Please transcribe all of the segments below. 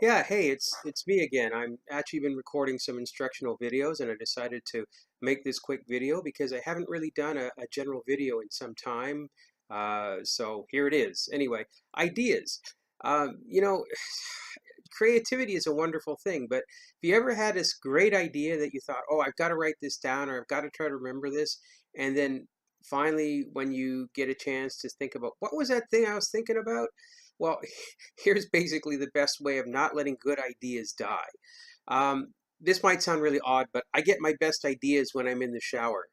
Yeah, hey, it's me again. I'm actually been recording some instructional videos and I decided to make this quick video because I haven't really done a general video in some time. So here it is. Anyway, ideas. You know, creativity is a wonderful thing, but if you ever had this great idea that you thought, oh, I've got to write this down or I've got to try to remember this, and then finally when you get a chance to think about what was that thing I was thinking about? Well, here's basically the best way of not letting good ideas die. This might sound really odd, but I get my best ideas when I'm in the shower.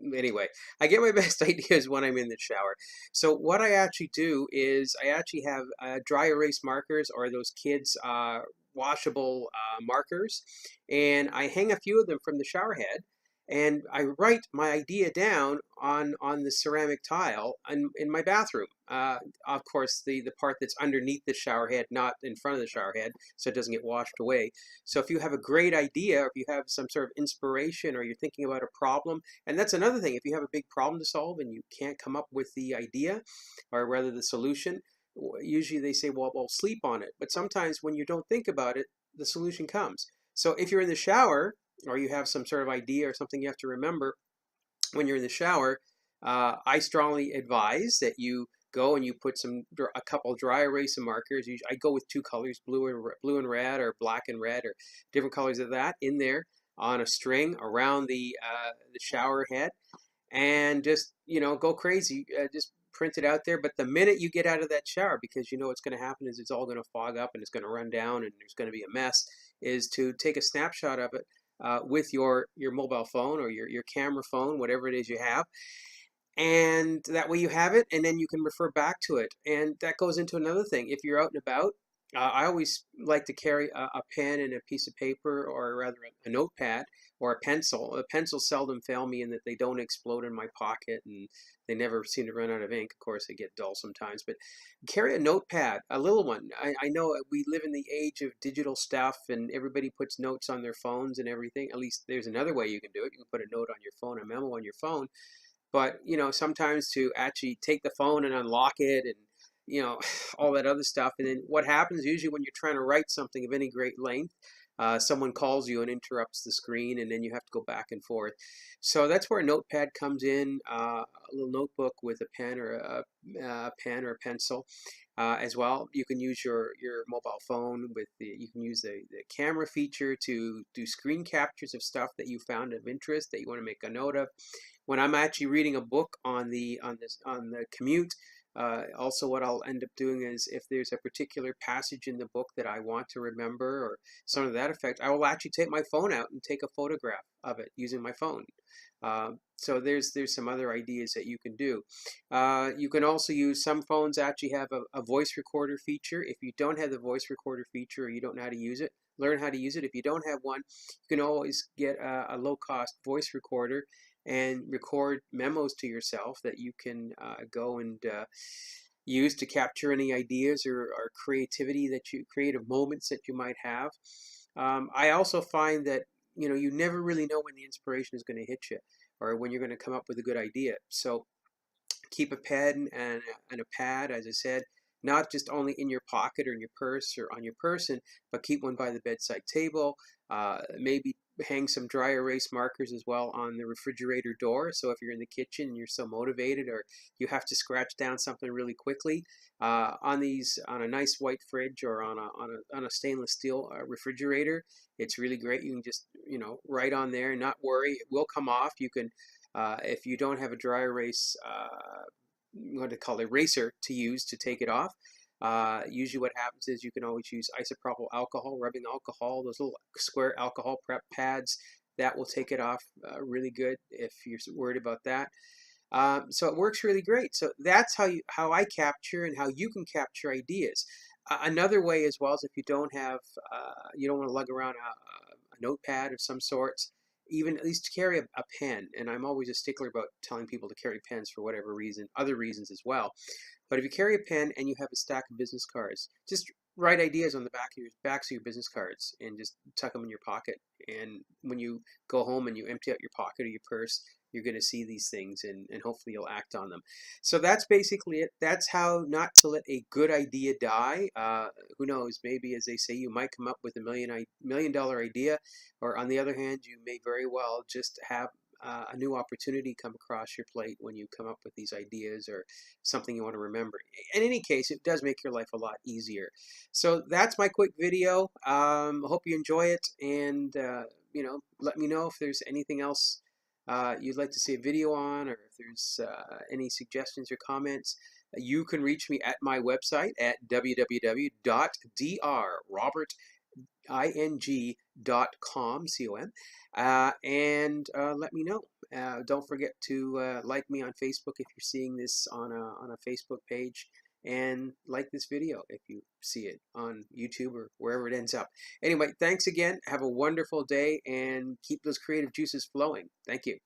Anyway, I get my best ideas when I'm in the shower. So what I actually do is I actually have dry erase markers or those kids washable markers, and I hang a few of them from the shower head, and I write my idea down on the ceramic tile in my bathroom. Of course, the part that's underneath the shower head, not in front of the shower head, so it doesn't get washed away. So if you have a great idea, or if you have some sort of inspiration, or you're thinking about a problem, and that's another thing, if you have a big problem to solve and you can't come up with the idea, or rather the solution, usually they say, well, sleep on it. But sometimes when you don't think about it, the solution comes. So if you're in the shower, or you have some sort of idea or something you have to remember, when you're in the shower, I strongly advise that you go and you put a couple dry erase markers. I go with two colors, blue and red, or black and red, or different colors of that in there on a string around the shower head, and just go crazy. Just print it out there. But the minute you get out of that shower, because you know what's going to happen is it's all going to fog up and it's going to run down and there's going to be a mess, is to take a snapshot of it with your mobile phone or your camera phone, whatever it is you have, and that way you have it, and then you can refer back to it. And that goes into another thing. If you're out and about, I always like to carry a pen and a piece of paper, or rather a notepad or a pencil. Pencils seldom fail me in that they don't explode in my pocket, and they never seem to run out of ink. Of course, they get dull sometimes, but carry a notepad, a little one. I know we live in the age of digital stuff, and everybody puts notes on their phones and everything. At least there's another way you can do it. You can put a note on your phone, a memo on your phone, but sometimes to actually take the phone and unlock it, and all that other stuff. And then what happens usually when you're trying to write something of any great length, someone calls you and interrupts the screen, and then you have to go back and forth. So that's where a notepad comes in, a little notebook with a pen or a pen or a pencil. As well, you can use your mobile phone with you can use the camera feature to do screen captures of stuff that you found of interest that you want to make a note of. When I'm actually reading a book on the commute, also what I'll end up doing is, if there's a particular passage in the book that I want to remember or something to that effect, I will actually take my phone out and take a photograph of it using my phone. So there's some other ideas that you can do. You can also use, some phones actually have a voice recorder feature. If you don't have the voice recorder feature, or you don't know how to use it, learn how to use it. If you don't have one, you can always get a low-cost voice recorder and record memos to yourself that you can go and use to capture any ideas or creativity that creative moments that you might have. I also find that you never really know when the inspiration is going to hit you, or when you're going to come up with a good idea. So keep a pen and a pad, as I said, not just only in your pocket or in your purse or on your person, but keep one by the bedside table. Maybe hang some dry erase markers as well on the refrigerator door. So if you're in the kitchen and you're so motivated, or you have to scratch down something really quickly, on a nice white fridge, or on a stainless steel refrigerator, it's really great. You can just write on there and not worry, it will come off. You can if you don't have a dry erase, what to call eraser to use to take it off, usually what happens is you can always use isopropyl alcohol, rubbing alcohol, those little square alcohol prep pads that will take it off really good if you're worried about that. So it works really great. So that's how I capture, and how you can capture ideas. Another way as well is, if you don't want to lug around a notepad of some sorts, even at least to carry a pen. And I'm always a stickler about telling people to carry pens for whatever reason, other reasons as well. But if you carry a pen and you have a stack of business cards, just write ideas on the backs of your business cards and just tuck them in your pocket. And when you go home and you empty out your pocket or your purse, you're going to see these things, and hopefully you'll act on them. So that's basically it. That's how not to let a good idea die. Who knows? Maybe, as they say, you might come up with a $1 million idea, or on the other hand, you may very well just have a new opportunity come across your plate when you come up with these ideas or something you want to remember. In any case, it does make your life a lot easier. So that's my quick video. Hope you enjoy it, and let me know if there's anything else you'd like to see a video on, or if there's any suggestions or comments. You can reach me at my website at www.drroberting.com, C-O-M, and let me know. Don't forget to like me on Facebook if you're seeing this on a Facebook page, and like this video if you see it on YouTube or wherever it ends up. Anyway, thanks again. Have a wonderful day and keep those creative juices flowing. Thank you.